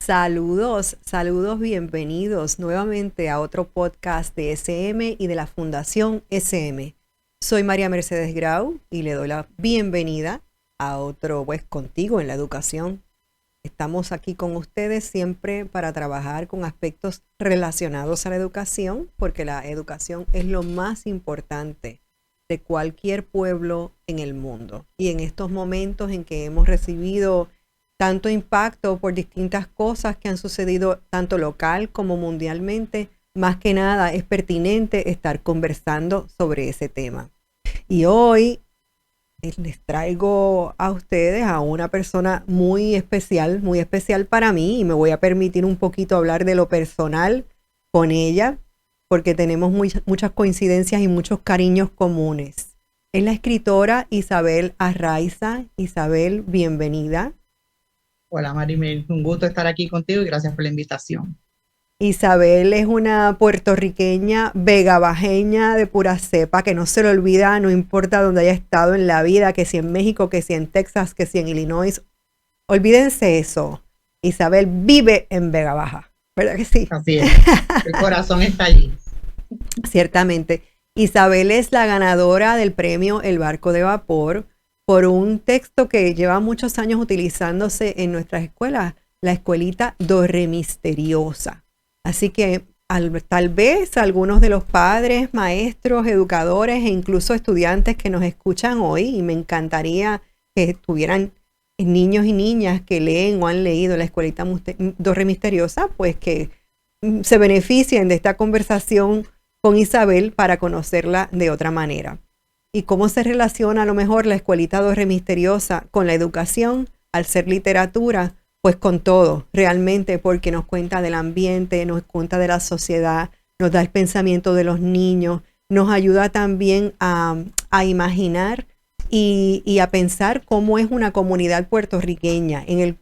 Saludos, saludos, bienvenidos nuevamente a otro podcast de SM y de la Fundación SM. Soy María Mercedes Grau y le doy la bienvenida a otro Pues Contigo en la Educación. Estamos aquí con ustedes siempre para trabajar con aspectos relacionados a la educación, porque la educación es lo más importante de cualquier pueblo en el mundo. Y en estos momentos en que hemos recibido tanto impacto por distintas cosas que han sucedido tanto local como mundialmente, más que nada es pertinente estar conversando sobre ese tema. Y hoy les traigo a ustedes a una persona muy especial para mí, y me voy a permitir un poquito hablar de lo personal con ella, porque tenemos muchas coincidencias y muchos cariños comunes. Es la escritora Isabel Arraiza. Isabel, bienvenida. Hola Marimel, un gusto estar aquí contigo y gracias por la invitación. Isabel es una puertorriqueña vegabajeña de pura cepa, que no se le olvida, no importa dónde haya estado en la vida, que si en México, que si en Texas, que si en Illinois. Olvídense eso. Isabel vive en Vega Baja, ¿verdad que sí? Así es, el corazón está allí. Ciertamente. Isabel es la ganadora del premio El Barco de Vapor por un texto que lleva muchos años utilizándose en nuestras escuelas, la escuelita Dorre Misteriosa. Así que tal vez algunos de los padres, maestros, educadores e incluso estudiantes que nos escuchan hoy, y me encantaría que tuvieran niños y niñas que leen o han leído la escuelita Dorre Misteriosa, pues que se beneficien de esta conversación con Isabel para conocerla de otra manera. Y cómo se relaciona a lo mejor la escuelita Dorre Misteriosa con la educación, al ser literatura, pues con todo, realmente, porque nos cuenta del ambiente, nos cuenta de la sociedad, nos da el pensamiento de los niños, nos ayuda también a imaginar y a pensar cómo es una comunidad puertorriqueña en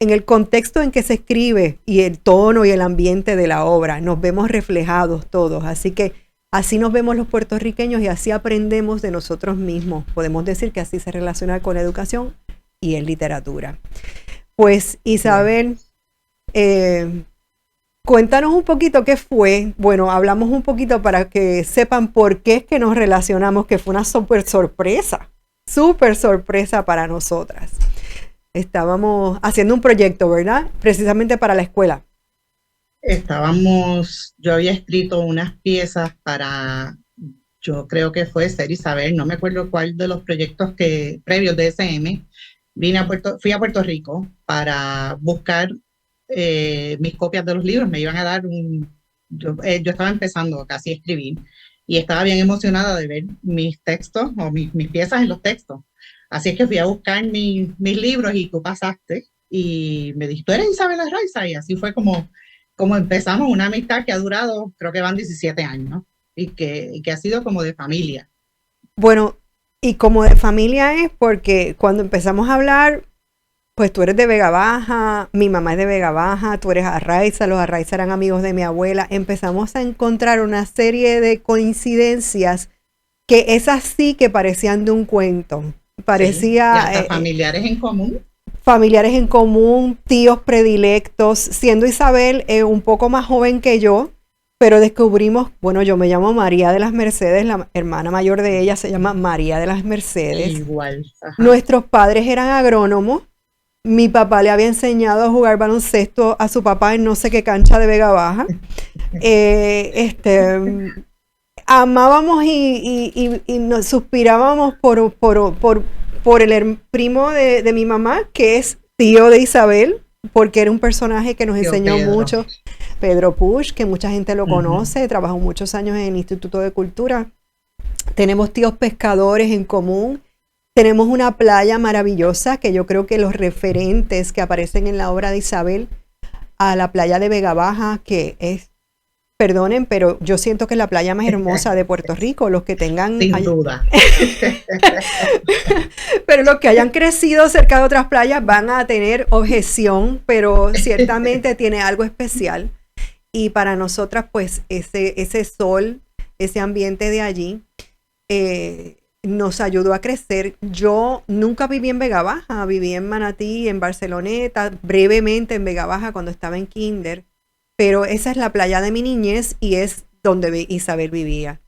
el contexto en que se escribe, y el tono y el ambiente de la obra. Nos vemos reflejados todos, así que así nos vemos los puertorriqueños y así aprendemos de nosotros mismos. Podemos decir que así se relaciona con la educación y en literatura. Pues Isabel, cuéntanos un poquito qué fue. Bueno, hablamos un poquito para que sepan por qué es que nos relacionamos, que fue una súper sorpresa para nosotras. Estábamos haciendo un proyecto, ¿verdad? Precisamente para la escuela. Yo había escrito unas piezas para, yo creo que fue Ser Isabel, no me acuerdo cuál de los proyectos previos de SM. Fui a Puerto Rico para buscar mis copias de los libros. Me iban a dar yo estaba empezando casi a escribir y estaba bien emocionada de ver mis textos o mis piezas en los textos. Así es que fui a buscar mis libros y tú pasaste y me dijiste, ¿tú eres Isabel Arraiza? Y así fue como empezamos una amistad que ha durado, creo que van 17 años, ¿no? Y que ha sido como de familia. Bueno, y como de familia es porque cuando empezamos a hablar, pues tú eres de Vega Baja, mi mamá es de Vega Baja, tú eres Arraiza, los Arraiza eran amigos de mi abuela. Empezamos a encontrar una serie de coincidencias que esas sí que parecían de un cuento. Parecía Sí, y hasta familiares en común. Familiares en común, tíos predilectos, siendo Isabel un poco más joven que yo, pero descubrimos, bueno, yo me llamo María de las Mercedes, la hermana mayor de ella se llama María de las Mercedes. Igual. Ajá. Nuestros padres eran agrónomos. Mi papá le había enseñado a jugar baloncesto a su papá en no sé qué cancha de Vega Baja. Amábamos y nos suspirábamos por el primo de mi mamá, que es tío de Isabel, porque era un personaje que nos enseñó mucho. Pedro Push, que mucha gente lo conoce, trabajó muchos años en el Instituto de Cultura. Tenemos tíos pescadores en común. Tenemos una playa maravillosa, que yo creo que los referentes que aparecen en la obra de Isabel, a la playa de Vega Baja, que es, perdonen, pero yo siento que es la playa más hermosa de Puerto Rico. Los que tengan... Sin duda. Pero los que hayan crecido cerca de otras playas van a tener objeción, pero ciertamente tiene algo especial. Y para nosotras, pues, ese sol, ese ambiente de allí, nos ayudó a crecer. Yo nunca viví en Vega Baja, viví en Manatí, en Barceloneta, brevemente en Vega Baja cuando estaba en kinder, pero esa es la playa de mi niñez y es donde Isabel vivía.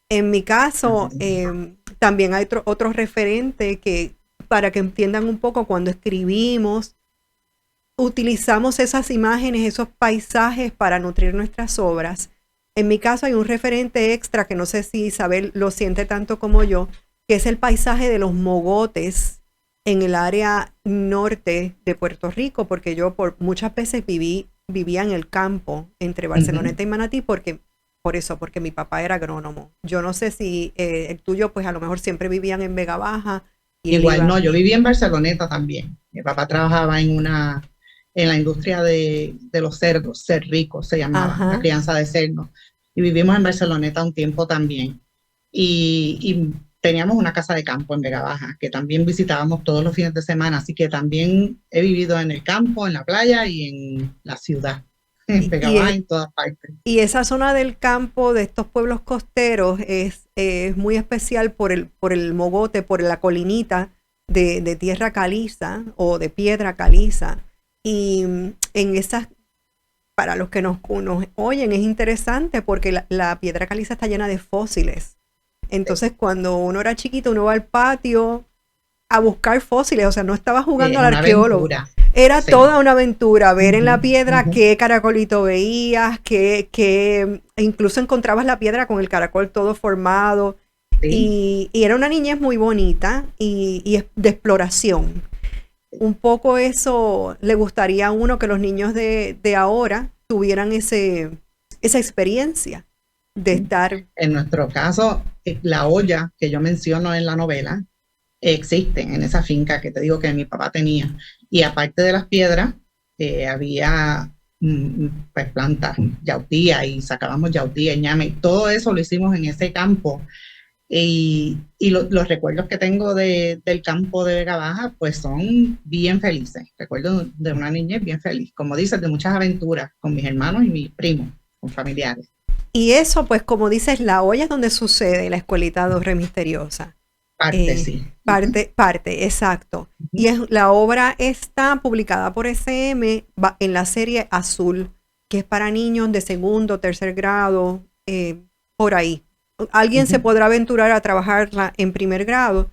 En mi caso, también hay otro referente que, para que entiendan un poco, cuando escribimos, utilizamos esas imágenes, esos paisajes para nutrir nuestras obras. En mi caso hay un referente extra que no sé si Isabel lo siente tanto como yo, que es el paisaje de los mogotes en el área norte de Puerto Rico, porque yo por muchas veces vivía en el campo entre Barceloneta y Manatí, porque mi papá era agrónomo. Yo no sé si el tuyo, pues a lo mejor siempre vivían en Vega Baja. Igual no, yo viví en Barceloneta también. Mi papá trabajaba en la industria de los cerdos, Ser Rico se llamaba, la crianza de cerdos. Y vivimos en Barceloneta un tiempo también. Y teníamos una casa de campo en Vega Baja, que también visitábamos todos los fines de semana. Así que también he vivido en el campo, en la playa y en la ciudad. En Vega Baja, en todas partes. Y esa zona del campo de estos pueblos costeros es muy especial por el mogote, por la colinita de tierra caliza o de piedra caliza. Y en esas, para los que nos oyen, es interesante porque la piedra caliza está llena de fósiles. Entonces, cuando uno era chiquito, uno va al patio a buscar fósiles, o sea, no estaba jugando al arqueólogo. Aventura. Era toda una aventura, ver en la piedra qué caracolito veías, que incluso encontrabas la piedra con el caracol todo formado. Y era una niñez muy bonita y de exploración. Un poco eso le gustaría a uno que los niños de ahora tuvieran esa experiencia de estar. En nuestro caso, la olla que yo menciono en la novela existe en esa finca que te digo que mi papá tenía. Y aparte de las piedras, había pues plantas, yautía, y sacábamos yautía y ñame. Todo eso lo hicimos en ese campo. Y los recuerdos que tengo del campo de Vega Baja, pues son bien felices. Recuerdo de una niñez bien feliz. Como dices, de muchas aventuras con mis hermanos y mis primos, con familiares. Y eso, pues como dices, la olla es donde sucede la escuelita Dos Re Misteriosa. Sí. Parte, exacto. Y la obra está publicada por SM en la serie Azul, que es para niños de segundo, tercer grado, por ahí. Alguien se podrá aventurar a trabajarla en primer grado.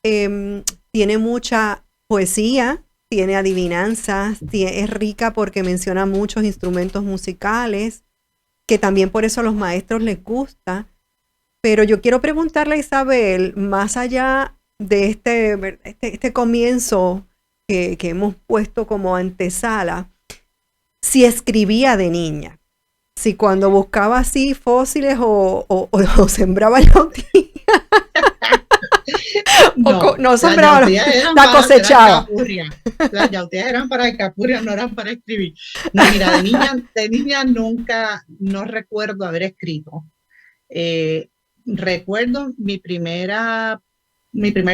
Tiene mucha poesía, tiene adivinanzas, es rica porque menciona muchos instrumentos musicales, que también por eso a los maestros les gusta. Pero yo quiero preguntarle a Isabel, más allá de este comienzo que hemos puesto como antesala, si escribía de niña, si cuando buscaba así fósiles o sembraba yautía. No sembraba, la cosechaba. Las yautías eran para alcapurria, no eran para escribir. No, mira, de niña nunca, no recuerdo haber escrito. Recuerdo mi primer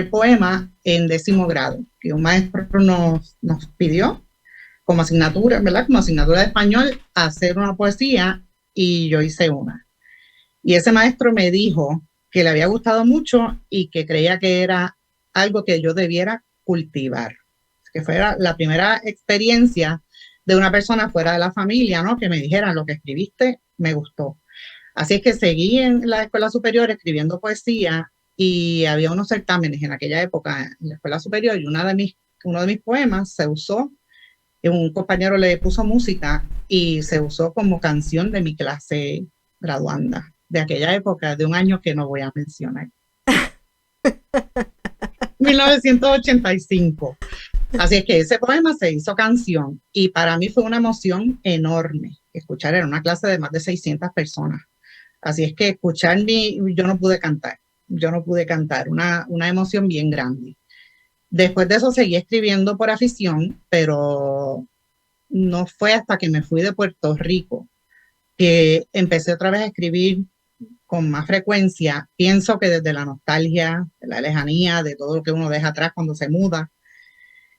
poema en 10º grado, que un maestro nos pidió como asignatura, ¿verdad? Como asignatura de español, hacer una poesía, y yo hice una. Y ese maestro me dijo que le había gustado mucho y que creía que era algo que yo debiera cultivar. Que fuera la primera experiencia de una persona fuera de la familia, ¿no? Que me dijera, lo que escribiste me gustó. Así es que seguí en la escuela superior escribiendo poesía, y había unos certámenes en aquella época en la escuela superior, y uno de mis poemas se usó, un compañero le puso música y se usó como canción de mi clase graduanda de aquella época, de un año que no voy a mencionar. 1985. Así es que ese poema se hizo canción, y para mí fue una emoción enorme escuchar. Era una clase de más de 600 personas. Así es que yo no pude cantar, una emoción bien grande. Después de eso seguí escribiendo por afición, pero no fue hasta que me fui de Puerto Rico que empecé otra vez a escribir con más frecuencia. Pienso que desde la nostalgia, de la lejanía, de todo lo que uno deja atrás cuando se muda.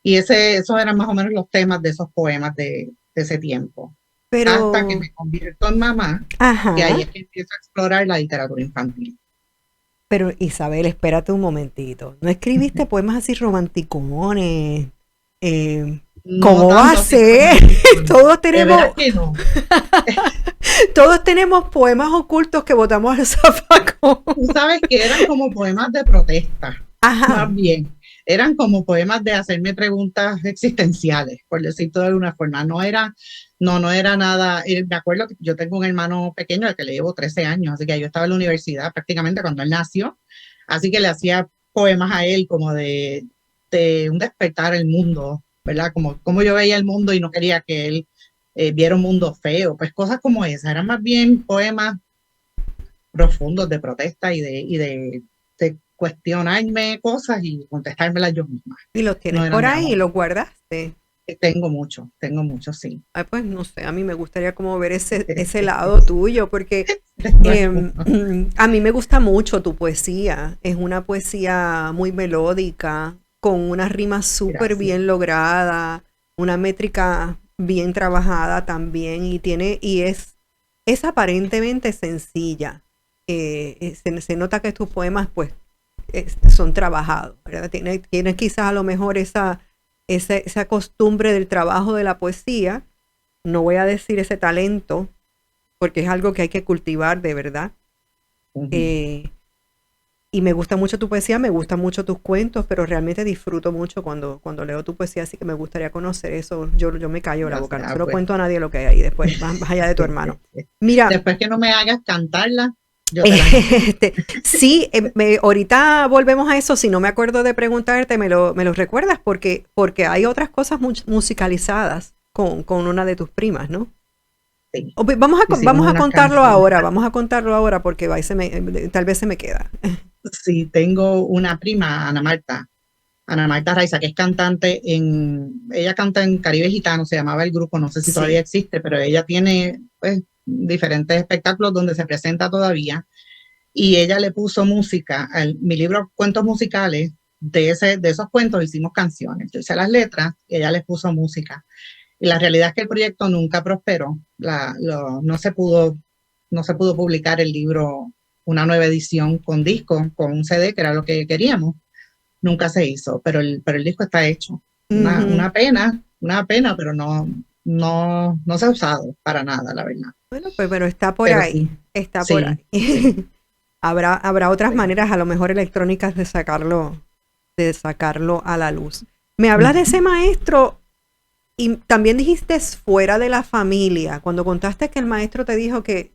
Y esos eran más o menos los temas de esos poemas de ese tiempo. Hasta que me convierto en mamá, que ahí es que empiezo a explorar la literatura infantil. Pero Isabel, espérate un momentito. ¿No escribiste poemas así romanticones? No ¿Cómo va a tanto así ser? romántico. Todos De tenemos, veras que no. todos tenemos poemas ocultos que botamos al zafacón. Tú sabes que eran como poemas de protesta, Ajá. más bien. Eran como poemas de hacerme preguntas existenciales, por decirlo de alguna forma. No era nada. Me acuerdo que yo tengo un hermano pequeño al que le llevo 13 años, así que yo estaba en la universidad prácticamente cuando él nació. Así que le hacía poemas a él como de un despertar el mundo, ¿verdad? Como yo veía el mundo y no quería que él viera un mundo feo, pues cosas como esas. Eran más bien poemas profundos de protesta de cuestionarme cosas y contestármelas yo misma. Y los No tienes eran por de ahí y amor. los guardaste. Tengo mucho, sí. Ay, pues no sé, a mí me gustaría como ver ese lado tuyo, porque a mí me gusta mucho tu poesía. Es una poesía muy melódica, con una rima súper Gracias. bien lograda, una métrica bien trabajada también, es aparentemente sencilla. Se nota que tus poemas, pues, son trabajados, ¿verdad? Tienes quizás a lo mejor esa costumbre del trabajo de la poesía, no voy a decir ese talento, porque es algo que hay que cultivar de verdad. Ujú. Eh, y me gusta mucho tu poesía, me gustan mucho tus cuentos, pero realmente disfruto mucho cuando leo tu poesía, así que me gustaría conocer eso. Yo me callo la boca, Gracias. no se Ah, lo pues. cuento a nadie lo que hay ahí después, más allá de tu hermano. Mira, Después que no me hagas cantarla, yo te las envío. sí, ahorita volvemos a eso. Si no me acuerdo de preguntarte, me lo recuerdas porque hay otras cosas musicalizadas con una de tus primas, ¿no? Sí. Vamos Hicimos a unas contarlo canciones. ahora, porque tal vez se me queda. Sí, tengo una prima, Ana Marta Raiza, que es cantante ella canta en Caribe Gitano, se llamaba el grupo, no sé si todavía Sí. existe, pero ella tiene pues diferentes espectáculos donde se presenta todavía y ella le puso música a mi libro Cuentos Musicales, de esos cuentos hicimos canciones, yo hice las letras y ella les puso música. Y la realidad es que el proyecto nunca prosperó, no se pudo publicar el libro, una nueva edición con disco, con un CD, que era lo que queríamos, nunca se hizo, pero el disco está hecho. Ujú. Una pena, pero no se ha usado para nada, la verdad. Bueno, pues pero está por Pero ahí, sí, está por sí, ahí. sí. Habrá otras Sí. maneras, a lo mejor electrónicas, de sacarlo a la luz. Me hablas de ese Ujú. maestro y también dijiste fuera de la familia, cuando contaste que el maestro te dijo que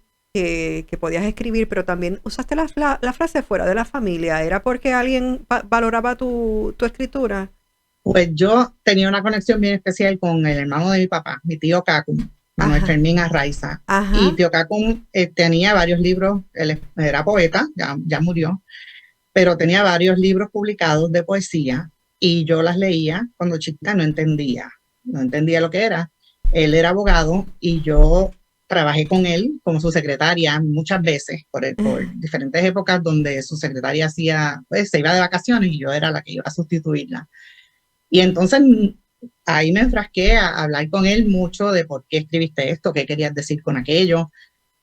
podías escribir, pero también usaste la frase fuera de la familia. ¿Era porque alguien valoraba tu escritura? Pues yo tenía una conexión bien especial con el hermano de mi papá, mi tío Cacum, Manuel Ajá, Fermín Arraiza. Y ajá. tío Cacum tenía varios libros, él era poeta, ya murió, pero tenía varios libros publicados de poesía y yo las leía cuando chiquita, no entendía lo que era. Él era abogado y yo trabajé con él como su secretaria muchas veces por diferentes épocas donde su secretaria pues se iba de vacaciones y yo era la que iba a sustituirla. Y entonces ahí me enfrasqué a hablar con él mucho de por qué escribiste esto, qué querías decir con aquello,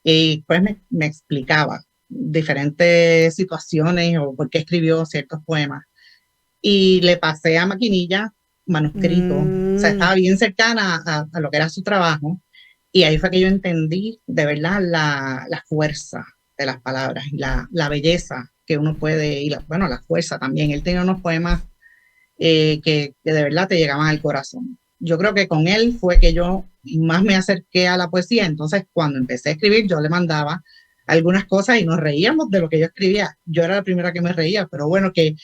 y pues me explicaba diferentes situaciones o por qué escribió ciertos poemas. Y le pasé a Maquinilla manuscrito, o sea, Mm, estaba bien cercana a lo que era su trabajo, y ahí fue que yo entendí de verdad la fuerza de las palabras y la belleza que uno puede, bueno, la fuerza también. Él tenía unos poemas que de verdad te llegaban al corazón. Yo creo que con él fue que yo más me acerqué a la poesía, entonces cuando empecé a escribir yo le mandaba algunas cosas y nos reíamos de lo que yo escribía. Yo era la primera que me reía, pero bueno, que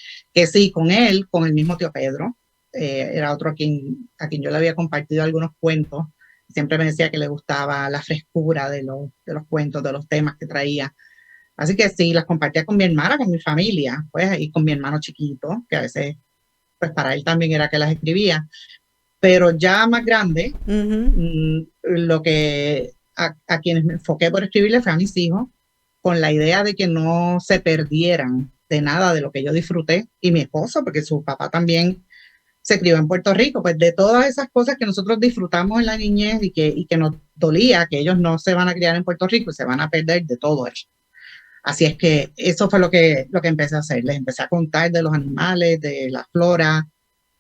sí, con él, con el mismo tío Pedro, era otro a quien yo le había compartido algunos cuentos, siempre me decía que le gustaba la frescura de los cuentos, de los temas que traía. Así que sí, las compartía con mi hermana, con mi familia, pues, y con mi hermano chiquito, que a veces pues para él también era que las escribía, pero ya más grande, ujú. lo que a quienes me enfoqué por escribirle fue a mis hijos, con la idea de que no se perdieran de nada de lo que yo disfruté, y mi esposo, porque su papá también se crió en Puerto Rico, pues de todas esas cosas que nosotros disfrutamos en la niñez y que nos dolía que ellos no se van a criar en Puerto Rico y se van a perder de todo eso. Así es que eso fue lo que empecé a hacer. Les empecé a contar de los animales, de la flora,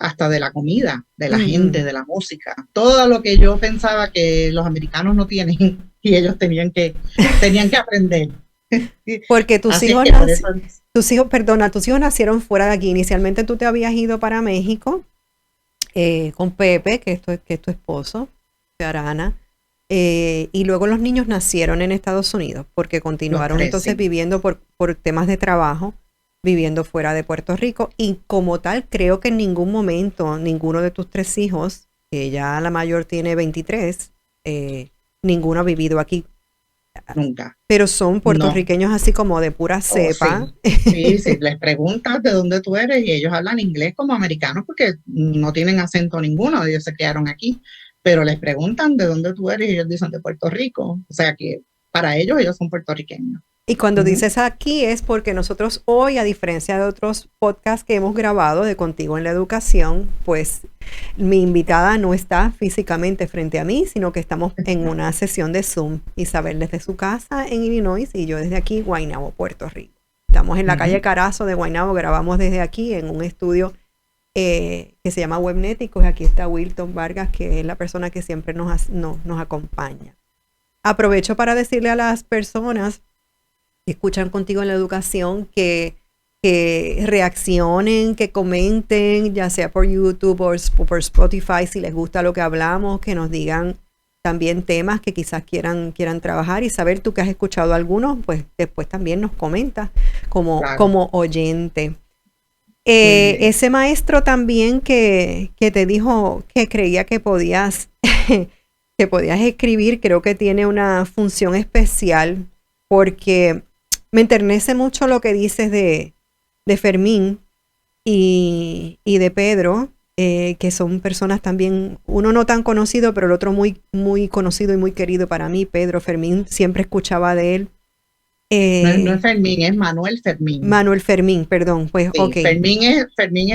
hasta de la comida, de la gente, de la música. Todo lo que yo pensaba que los americanos no tienen y ellos tenían que aprender. Porque tus Así es hijos, que por eso, tus hijos nacieron fuera de aquí. Inicialmente tú te habías ido para México con Pepe, que es tu esposo, de Arana. Y luego los niños nacieron en Estados Unidos porque continuaron tres, entonces sí. viviendo por temas de trabajo, viviendo fuera de Puerto Rico. Y como tal, creo que en ningún momento ninguno de tus 3 hijos, que ya la mayor tiene 23, ninguno ha vivido aquí. Nunca. Pero son No. puertorriqueños así como de pura Oh, cepa. sí. Sí, sí, les preguntas de dónde tú eres y ellos hablan inglés como americanos porque no tienen acento ninguno, ellos se quedaron aquí, pero les preguntan de dónde tú eres y ellos dicen de Puerto Rico, o sea que para ellos son puertorriqueños. Y cuando Ujú. dices aquí es porque nosotros hoy, a diferencia de otros podcasts que hemos grabado de Contigo en la Educación, pues mi invitada no está físicamente frente a mí, sino que estamos en una sesión de Zoom. Isabel desde su casa en Illinois y yo desde aquí, Guaynabo, Puerto Rico. Estamos en la calle Carazo de Guaynabo, grabamos desde aquí en un estudio que se llama Webneticos. Aquí está Wilton Vargas, que es la persona que siempre nos acompaña. Aprovecho para decirle a las personas que escuchan Contigo en la Educación que reaccionen, que comenten, ya sea por YouTube o por Spotify, si les gusta lo que hablamos, que nos digan también temas que quizás quieran trabajar. Y saber tú que has escuchado algunos, pues después también nos comentas como oyente. Ese maestro también que te dijo que creía que podías que podías escribir, creo que tiene una función especial porque me enternece mucho lo que dices de Fermín y de Pedro, que son personas también, uno no tan conocido, pero el otro muy, muy conocido y muy querido para mí. Pedro Fermín, siempre escuchaba de él. No es Fermín, es Manuel Fermín. Manuel Fermín, perdón, pues Sí, ok. Fermín es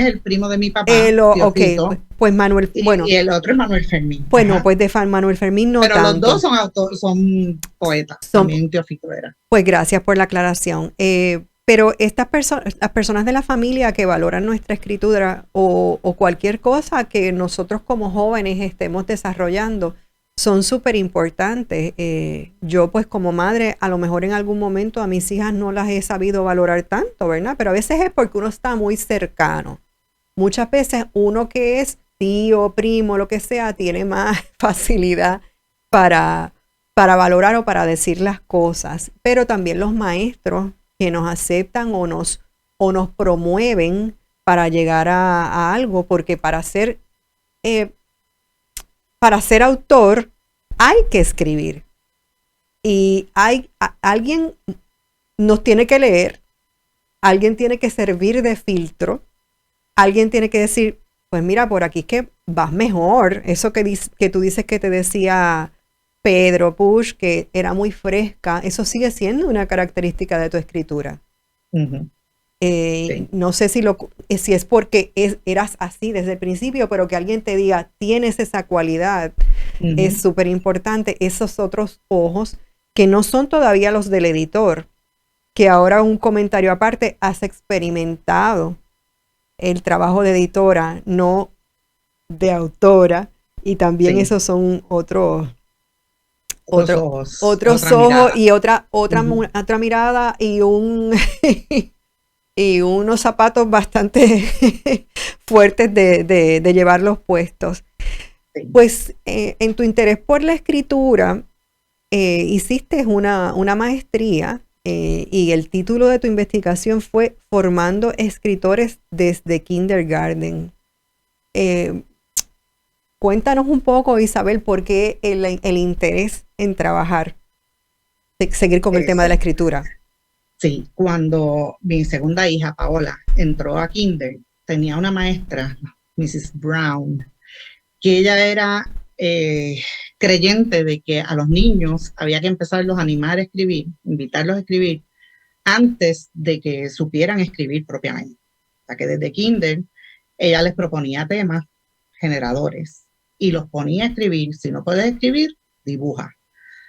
el primo de mi papá, Ok, Teofito, pues Manuel, bueno, y el otro es Manuel Fermín. pues no, Ajá. pues de Manuel Fermín no Pero los dos tanto. son poetas, Son, también Teofito era. Pues gracias por la aclaración. Pero estas personas, las personas de la familia que valoran nuestra escritura o cualquier cosa que nosotros como jóvenes estemos desarrollando, son súper importantes. Yo pues como madre, a lo mejor en algún momento a mis hijas no las he sabido valorar tanto, ¿verdad? Pero a veces es porque uno está muy cercano. Muchas veces uno que es tío, primo, lo que sea, tiene más facilidad para valorar o para decir las cosas, pero también los maestros que nos aceptan o nos promueven para llegar a algo, porque para ser autor hay que escribir y alguien nos tiene que leer, alguien tiene que servir de filtro, alguien tiene que decir, pues mira, por aquí es que vas mejor, eso que tú dices que te decía Pedro Push, que era muy fresca, eso sigue siendo una característica de tu escritura. Uh-huh. Sí. No sé si es porque eras así desde el principio, pero que alguien te diga, tienes esa cualidad, Uh-huh. es súper importante. Esos otros ojos que no son todavía los del editor, que ahora un comentario aparte, has experimentado el trabajo de editora, no de autora, y también Sí. esos son otros ojos, otros otra ojos mirada. y otra Uh-huh. otra mirada y y unos zapatos bastante fuertes de llevarlos puestos. Sí. Pues en tu interés por la escritura, hiciste una maestría y el título de tu investigación fue Formando escritores desde kindergarten. Cuéntanos un poco, Isabel, por qué el interés en trabajar, seguir con el tema de la escritura. Sí, cuando mi segunda hija, Paola, entró a kinder, tenía una maestra, Mrs. Brown, que ella era creyente de que a los niños había que empezarlos a animar a escribir, invitarlos a escribir, antes de que supieran escribir propiamente. O sea que desde kinder ella les proponía temas generadores y los ponía a escribir. Si no puedes escribir, dibuja.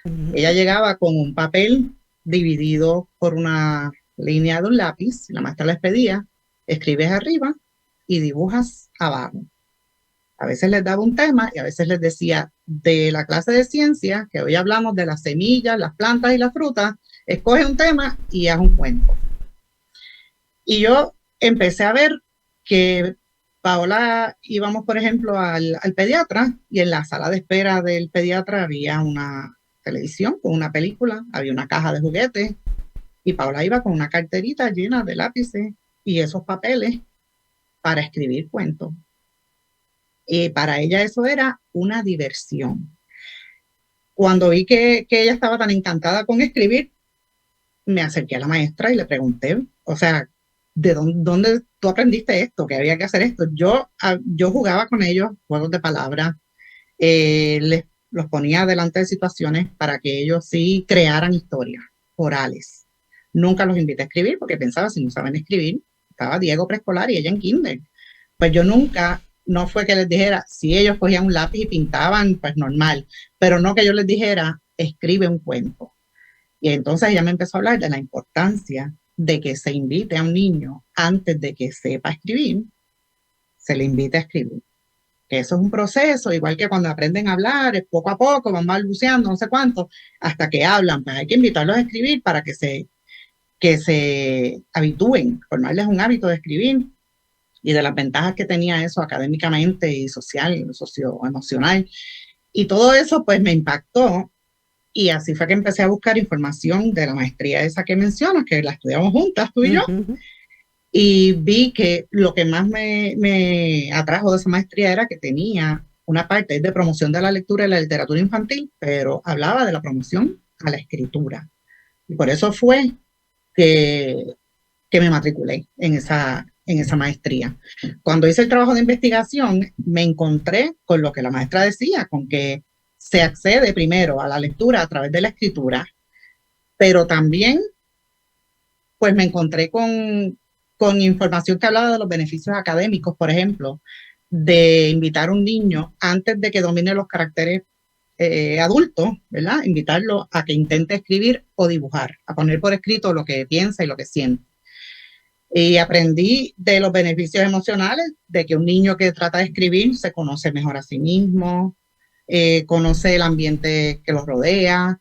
Uh-huh. Ella llegaba con un papel dividido por una línea de un lápiz. La maestra les pedía, escribes arriba y dibujas abajo. A veces les daba un tema y a veces les decía, de la clase de ciencia, que hoy hablamos de las semillas, las plantas y las frutas, escoge un tema y haz un cuento. Y yo empecé a ver que Paola íbamos, por ejemplo, al pediatra y en la sala de espera del pediatra había una televisión con una película, había una caja de juguetes y Paola iba con una carterita llena de lápices y esos papeles para escribir cuentos. Y para ella eso era una diversión. Cuando vi que ella estaba tan encantada con escribir, me acerqué a la maestra y le pregunté, o sea, ¿de dónde tú aprendiste esto? ¿Que había que hacer esto? Yo jugaba con ellos, juegos de palabras, los ponía delante de situaciones para que ellos sí crearan historias orales. Nunca los invité a escribir porque pensaba, si no saben escribir, estaba Diego preescolar y ella en kinder. Pues yo nunca, no fue que les dijera, si ellos cogían un lápiz y pintaban, pues normal, pero no que yo les dijera, escribe un cuento. Y entonces ella me empezó a hablar de la importancia de que se invite a un niño antes de que sepa escribir, se le invite a escribir. Que eso es un proceso, igual que cuando aprenden a hablar, es poco a poco, van balbuceando, no sé cuánto, hasta que hablan. Pues hay que invitarlos a escribir para que se habitúen, formarles un hábito de escribir y de las ventajas que tenía eso académicamente y social, socioemocional. Y todo eso pues me impactó. Y así fue que empecé a buscar información de la maestría esa que mencionas, que la estudiamos juntas, tú y yo. Y vi que lo que más me atrajo de esa maestría era que tenía una parte de promoción de la lectura y la literatura infantil, pero hablaba de la promoción a la escritura. Y por eso fue que me matriculé en esa maestría. Cuando hice el trabajo de investigación, me encontré con lo que la maestra decía, con que se accede primero a la lectura a través de la escritura, pero también pues me encontré con información que hablaba de los beneficios académicos, por ejemplo, de invitar a un niño antes de que domine los caracteres adultos, ¿verdad? Invitarlo a que intente escribir o dibujar, a poner por escrito lo que piensa y lo que siente. Y aprendí de los beneficios emocionales, de que un niño que trata de escribir se conoce mejor a sí mismo, conoce el ambiente que los rodea,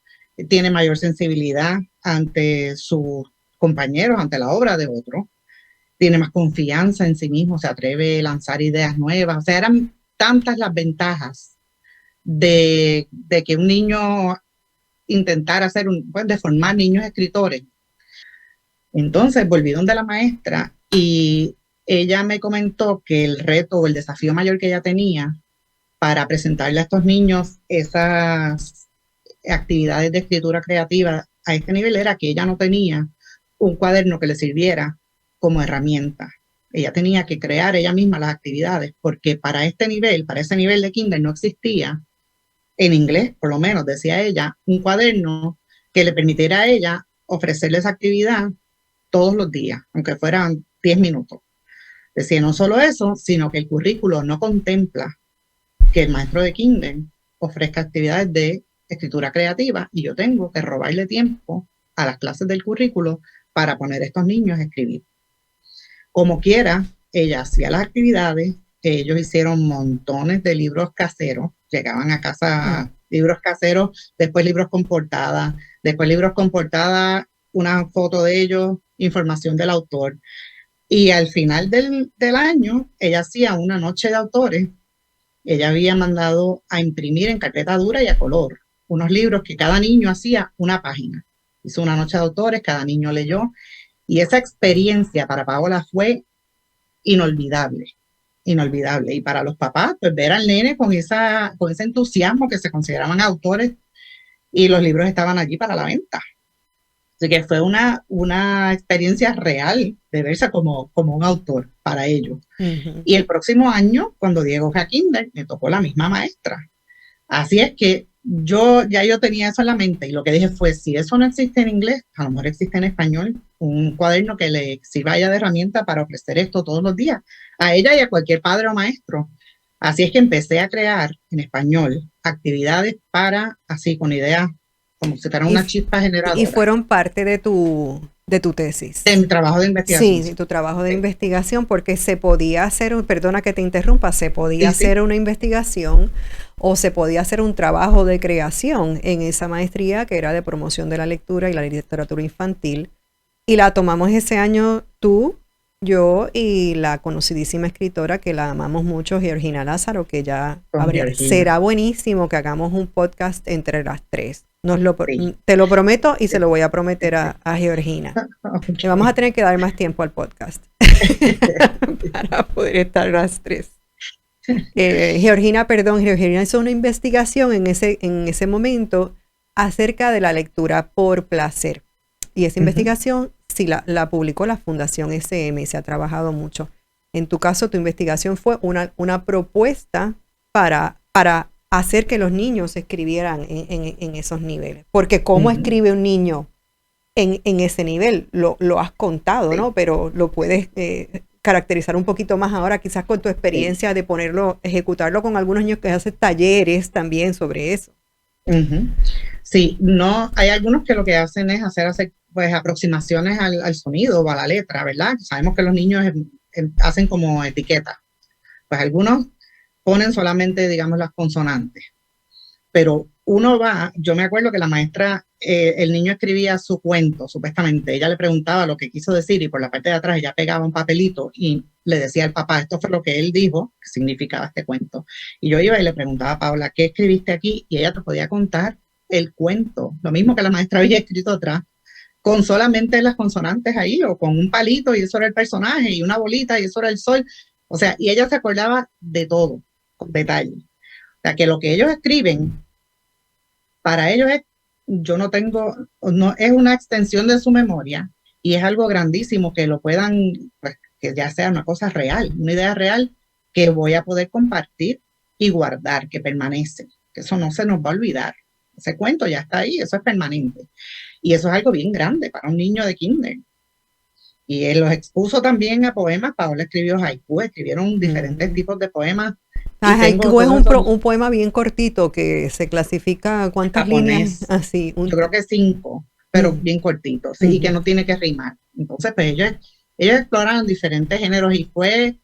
tiene mayor sensibilidad ante sus compañeros, ante la obra de otro, tiene más confianza en sí mismo, se atreve a lanzar ideas nuevas. O sea, eran tantas las ventajas de que un niño intentara hacer, pues, de formar niños escritores. Entonces volví donde la maestra y ella me comentó que el reto o el desafío mayor que ella tenía para presentarle a estos niños esas actividades de escritura creativa a este nivel era que ella no tenía un cuaderno que le sirviera como herramienta. Ella tenía que crear ella misma las actividades, porque para ese nivel de kinder no existía, en inglés por lo menos, decía ella, un cuaderno que le permitiera a ella ofrecerle esa actividad todos los días, aunque fueran 10 minutos. Decía, no solo eso, sino que el currículo no contempla que el maestro de kinder ofrezca actividades de escritura creativa y yo tengo que robarle tiempo a las clases del currículo para poner a estos niños a escribir. Como quiera, ella hacía las actividades, ellos hicieron montones de libros caseros, llegaban a casa libros caseros, después libros con portada, una foto de ellos, información del autor. Y al final del año, ella hacía una noche de autores. Ella había mandado a imprimir en carpeta dura y a color unos libros que cada niño hacía una página. Hizo una noche de autores, cada niño leyó. Y esa experiencia para Paola fue inolvidable, inolvidable. Y para los papás, pues ver al nene con ese entusiasmo que se consideraban autores y los libros estaban allí para la venta. Así que fue una experiencia real de verse como un autor para ellos. Y el próximo año, cuando Diego fue a kinder, me tocó la misma maestra. Así es que yo tenía eso en la mente y lo que dije fue, si eso no existe en inglés, a lo mejor existe en español, un cuaderno que le sirva a ella de herramienta para ofrecer esto todos los días, a ella y a cualquier padre o maestro. Así es que empecé a crear en español actividades para, así con ideas como si fuera una chispa generadora. Y fueron parte de tu tesis. De mi trabajo de investigación. Sí, de tu trabajo de investigación, porque se podía hacer, perdona que te interrumpa, se podía hacer una investigación o se podía hacer un trabajo de creación en esa maestría que era de promoción de la lectura y la literatura infantil. Y la tomamos ese año tú, yo y la conocidísima escritora que la amamos mucho, Georgina Lázaro, que ya será buenísimo que hagamos un podcast entre las tres. Te lo prometo y se lo voy a prometer a Georgina. Okay. Le vamos a tener que dar más tiempo al podcast para poder estar las tres. Georgina hizo una investigación en ese momento acerca de la lectura por placer. Y esa investigación sí la publicó la Fundación SM y se ha trabajado mucho. En tu caso, tu investigación fue una propuesta para hacer que los niños escribieran en esos niveles. Porque ¿cómo escribe un niño en ese nivel? Lo has contado, ¿no? Pero lo puedes caracterizar un poquito más ahora, quizás con tu experiencia de ejecutarlo con algunos niños que hacen talleres también sobre eso. Sí, no, hay algunos que lo que hacen es hacer pues aproximaciones al sonido o a la letra, ¿verdad? Sabemos que los niños hacen como etiquetas. Pues algunos ponen solamente, digamos, las consonantes. Pero yo me acuerdo que la maestra, el niño escribía su cuento, supuestamente. Ella le preguntaba lo que quiso decir y por la parte de atrás ella pegaba un papelito y le decía al papá, esto fue lo que él dijo, que significaba este cuento. Y yo iba y le preguntaba a Paula, ¿qué escribiste aquí? Y ella te podía contar el cuento, lo mismo que la maestra había escrito atrás, con solamente las consonantes ahí, o con un palito y eso era el personaje, y una bolita y eso era el sol. O sea, y ella se acordaba de todo, con detalle. O sea, que lo que ellos escriben, para ellos es una extensión de su memoria y es algo grandísimo que lo puedan, pues, que ya sea una cosa real, una idea real que voy a poder compartir y guardar, que permanece, que eso no se nos va a olvidar. Ese cuento ya está ahí, eso es permanente. Y eso es algo bien grande para un niño de kinder. Y él los expuso también a poemas. Paola escribió haiku, escribieron diferentes tipos de poemas. Haiku es un poema bien cortito que se clasifica ¿cuántas líneas? Así. Yo creo que 5, pero bien cortito, sí, y que no tiene que rimar. Entonces, pues ellos exploraron diferentes géneros y fue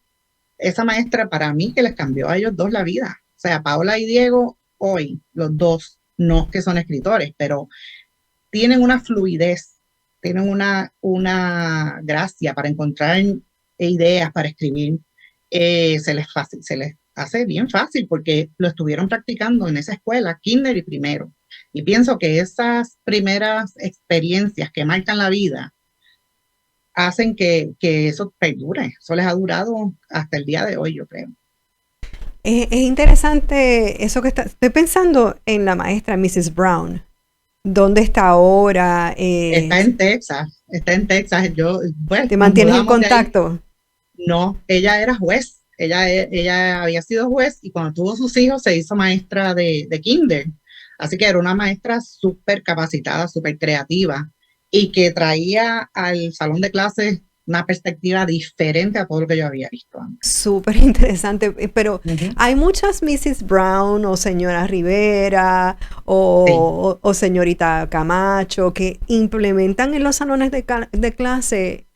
esa maestra para mí que les cambió a ellos dos la vida. O sea, Paola y Diego, hoy, los dos, no que son escritores, pero tienen una fluidez, tienen una gracia para encontrar ideas, para escribir. Se les hace bien fácil porque lo estuvieron practicando en esa escuela, kinder y primero. Y pienso que esas primeras experiencias que marcan la vida hacen que eso perdure. Eso les ha durado hasta el día de hoy, yo creo. Es interesante eso que estoy pensando en la maestra Mrs. Brown. ¿Dónde está ahora? Está en Texas. ¿Te mantienes en contacto? No, ella era juez. Ella había sido juez y cuando tuvo sus hijos se hizo maestra de kinder. Así que era una maestra súper capacitada, súper creativa y que traía al salón de clases una perspectiva diferente a todo lo que yo había visto antes. Súper interesante, pero hay muchas Mrs. Brown o señora Rivera o señorita Camacho que implementan en los salones de clase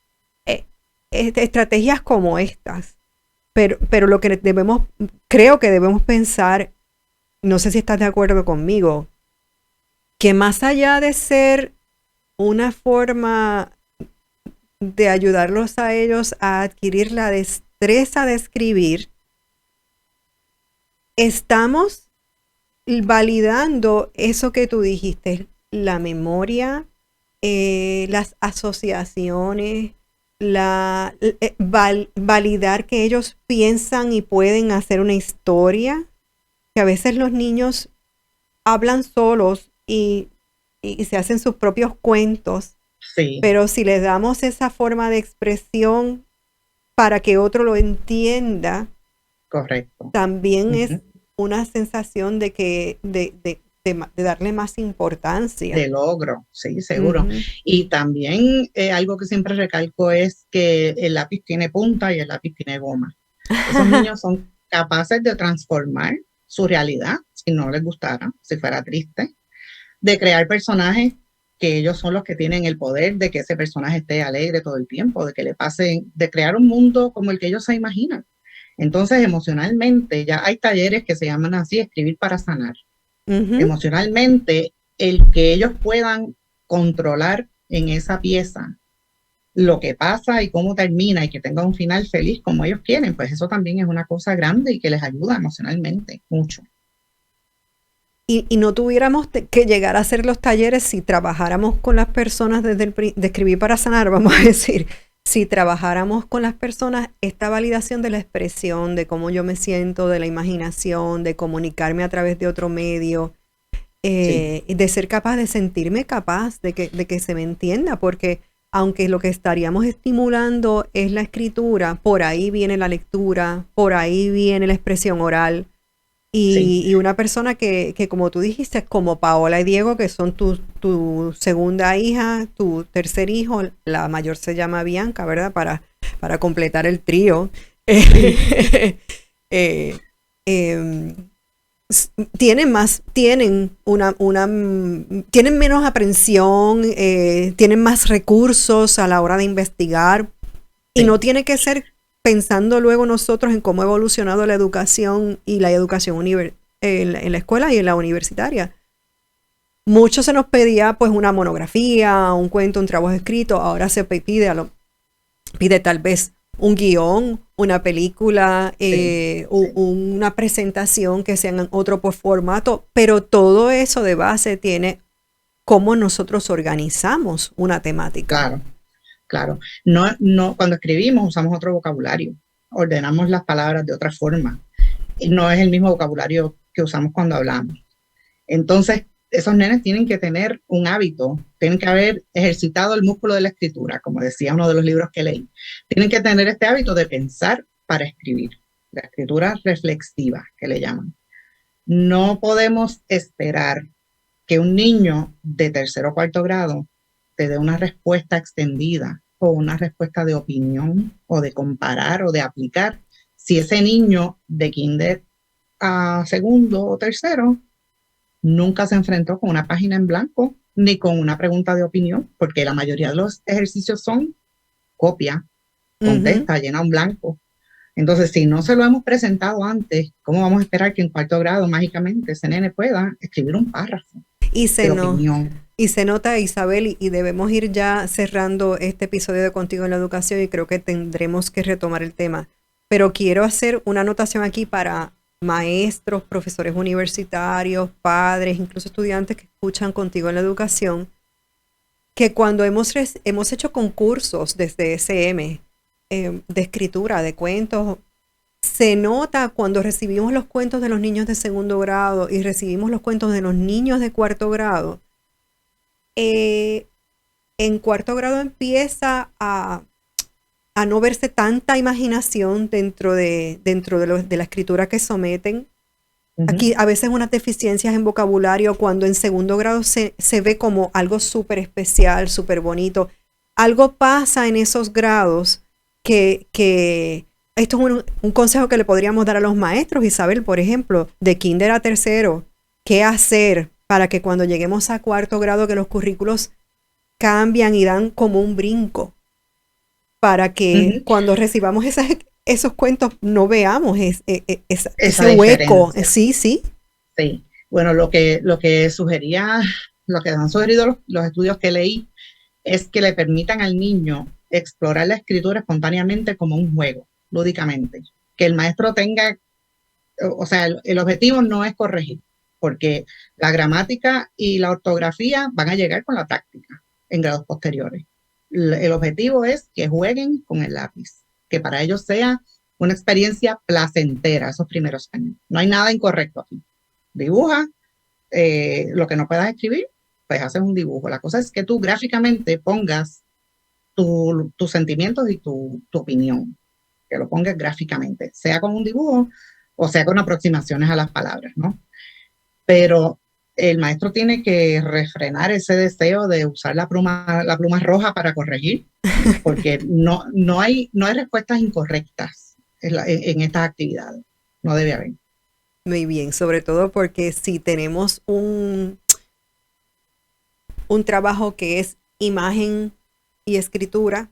estrategias como estas. Pero lo que creo que debemos pensar, no sé si estás de acuerdo conmigo, que más allá de ser una forma de ayudarlos a ellos a adquirir la destreza de escribir, estamos validando eso que tú dijiste, la memoria, las asociaciones, validar que ellos piensan y pueden hacer una historia, que a veces los niños hablan solos y se hacen sus propios cuentos. Sí. Pero si les damos esa forma de expresión para que otro lo entienda, correcto, también es una sensación de darle más importancia. De logro, sí, seguro. Y también algo que siempre recalco es que el lápiz tiene punta y el lápiz tiene goma. Esos niños son capaces de transformar su realidad, si no les gustara, si fuera triste, de crear personajes que ellos son los que tienen el poder de que ese personaje esté alegre todo el tiempo, de que le pasen, de crear un mundo como el que ellos se imaginan. Entonces, emocionalmente, ya hay talleres que se llaman así, escribir para sanar. Emocionalmente, el que ellos puedan controlar en esa pieza lo que pasa y cómo termina y que tenga un final feliz como ellos quieren, pues eso también es una cosa grande y que les ayuda emocionalmente mucho. Y no tuviéramos que llegar a hacer los talleres si trabajáramos con las personas desde de escribir para sanar, vamos a decir, si trabajáramos con las personas esta validación de la expresión, de cómo yo me siento, de la imaginación, de comunicarme a través de otro medio, de ser capaz de sentirme capaz de que se me entienda, porque aunque lo que estaríamos estimulando es la escritura, por ahí viene la lectura, por ahí viene la expresión oral. Y una persona que, como tú dijiste, como Paola y Diego, que son tu segunda hija, tu tercer hijo, la mayor se llama Bianca, ¿verdad? Para completar el trío. Tienen menos aprensión, tienen más recursos a la hora de investigar, y no tiene que ser pensando luego nosotros en cómo ha evolucionado la educación y la educación en la escuela y en la universitaria. Mucho se nos pedía pues una monografía, un cuento, un trabajo escrito. Ahora se pide tal vez un guión, una película, una presentación que sea en otro formato, pero todo eso de base tiene cómo nosotros organizamos una temática. Claro. Claro, no, cuando escribimos usamos otro vocabulario, ordenamos las palabras de otra forma, y no es el mismo vocabulario que usamos cuando hablamos. Entonces, esos nenes tienen que tener un hábito, tienen que haber ejercitado el músculo de la escritura, como decía uno de los libros que leí. Tienen que tener este hábito de pensar para escribir, la escritura reflexiva, que le llaman. No podemos esperar que un niño de tercero o cuarto grado te dé una respuesta extendida o una respuesta de opinión o de comparar o de aplicar si ese niño de kinder a segundo o tercero nunca se enfrentó con una página en blanco ni con una pregunta de opinión, porque la mayoría de los ejercicios son copia, contesta, llena un blanco. Entonces, si no se lo hemos presentado antes, ¿cómo vamos a esperar que en cuarto grado mágicamente ese nene pueda escribir un párrafo de opinión? Y se nota, Isabel, y debemos ir ya cerrando este episodio de Contigo en la Educación, y creo que tendremos que retomar el tema. Pero quiero hacer una anotación aquí para maestros, profesores universitarios, padres, incluso estudiantes que escuchan Contigo en la Educación, que cuando hemos hecho concursos desde SM de escritura, de cuentos, se nota cuando recibimos los cuentos de los niños de segundo grado y recibimos los cuentos de los niños de cuarto grado. En cuarto grado empieza a no verse tanta imaginación dentro de la escritura que someten. Aquí a veces unas deficiencias en vocabulario, cuando en segundo grado se ve como algo súper especial, súper bonito. Algo pasa en esos grados que esto es un consejo que le podríamos dar a los maestros, Isabel, por ejemplo, de kinder a tercero. ¿Qué hacer para que cuando lleguemos a cuarto grado, que los currículos cambian y dan como un brinco? Para que cuando recibamos esos cuentos no veamos ese hueco. Sí. Bueno, lo que sugería, lo que han sugerido los estudios que leí, es que le permitan al niño explorar la escritura espontáneamente como un juego, lúdicamente. Que el maestro tenga, o sea, el objetivo no es corregir, porque la gramática y la ortografía van a llegar con la práctica en grados posteriores. El objetivo es que jueguen con el lápiz, que para ellos sea una experiencia placentera esos primeros años. No hay nada incorrecto aquí. Dibuja, lo que no puedas escribir, pues haces un dibujo. La cosa es que tú gráficamente pongas tus sentimientos y tu opinión, que lo pongas gráficamente, sea con un dibujo o sea con aproximaciones a las palabras, ¿no? Pero el maestro tiene que refrenar ese deseo de usar la pluma roja para corregir, porque no hay respuestas incorrectas en estas actividades. No debe haber. Muy bien, sobre todo porque si tenemos un trabajo que es imagen y escritura,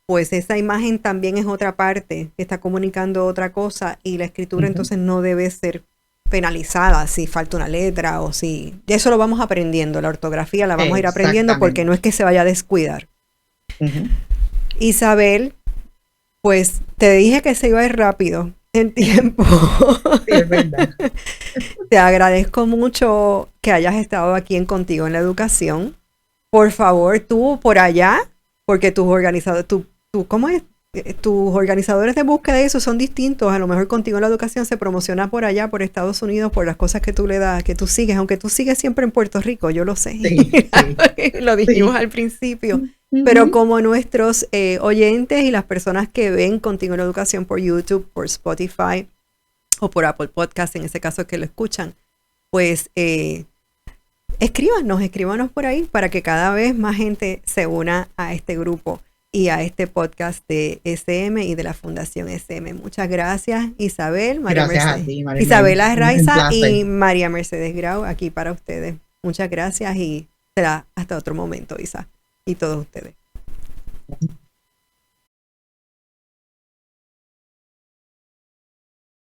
pues esa imagen también es otra parte que está comunicando otra cosa y la escritura entonces no debe ser penalizada si falta una letra o si... Eso lo vamos aprendiendo, la ortografía la vamos a ir aprendiendo porque no es que se vaya a descuidar. Isabel, pues te dije que se iba a ir rápido en tiempo. Sí, es verdad. Te agradezco mucho que hayas estado aquí en Contigo en la Educación. Por favor, tú por allá, porque tus organizadores, ¿cómo es? Tus organizadores de búsqueda y eso son distintos. A lo mejor Contigo en la Educación se promociona por allá, por Estados Unidos, por las cosas que tú le das, que tú sigues, aunque tú sigues siempre en Puerto Rico, yo lo sé. Sí, sí. Lo dijimos al principio. Pero como nuestros oyentes y las personas que ven Contigo en la Educación por YouTube, por Spotify o por Apple Podcast, en ese caso que lo escuchan, pues escríbanos por ahí para que cada vez más gente se una a este grupo y a este podcast de SM y de la Fundación SM. Muchas gracias, Isabel, María Gracias Mercedes, a ti, María Isabela Mercedes. Raiza y María Mercedes Grau aquí para ustedes. Muchas gracias y será hasta otro momento, Isa, y todos ustedes.